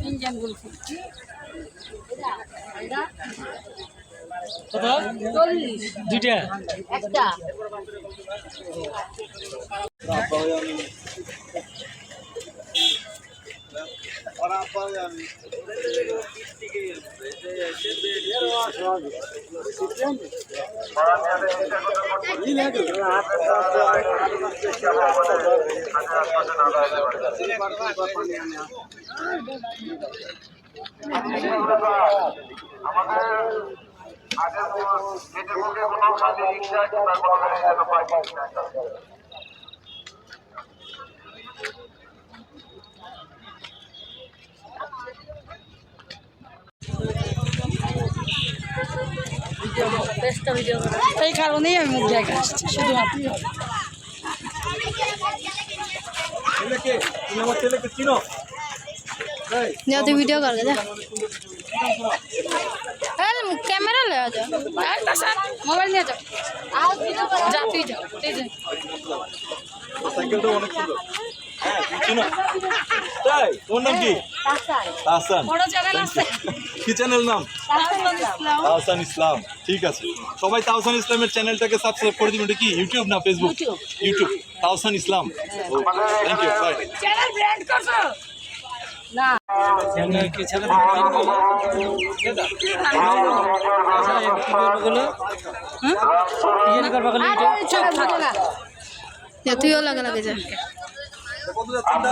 Indian গুলফি কত 40 দুইটা একটা এই কারণেই আমি মুখ জায়গা আসছি শুধুমাত্র যাতে ভিডিও कर दे कैमरा ले आ जा মোবাইল নিয়ে যাও যা তুই যাও সাইকেলটা অনেক সুন্দর। হ্যাঁ চিনো তাই তোমার নাম কি? হাসান। বড় চ্যানেল আছে কি চ্যানেল নাম? তাহসান ইসলাম। ঠিক আছে, সবাই তাহসান ইসলামের চ্যানেলটাকে সাবস্ক্রাইব করে দিবেন। এটা কি ইউটিউব না Facebook? YouTube Tahsan Islam. Thank you, bye. Channel brand করছো না চ্যানেল কি ছেলে চুপ থাক या तू यो लगा लगे जा কত যাচ্ছেন দা?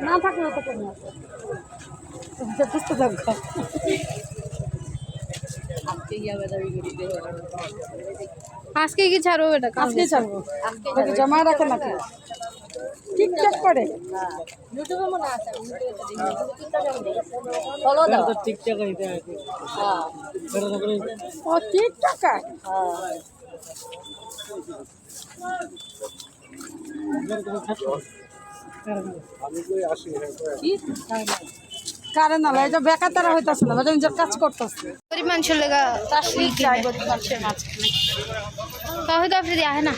না থাকলে তো কেন বুঝতে থাকবো আজকে কি ছাড়বো বেটা আজকে ছাড়বো আজকে জমা রাখে নাকি টিকটক করে ইউটিউবে মনে আছে ফলো দাও তো ঠিকঠাক হইতে আছে হ্যাঁ বেরো তো করে ও টিকটক হ্যাঁ কারণ না এটা বেকার তারা হইতাছে না বাজার নিজের কাজ করতেছে गरीब মানুষের লেগা তাসলি চাই গরিব মানুষের মাঝখানে কাহে তো ফ্রি আহে না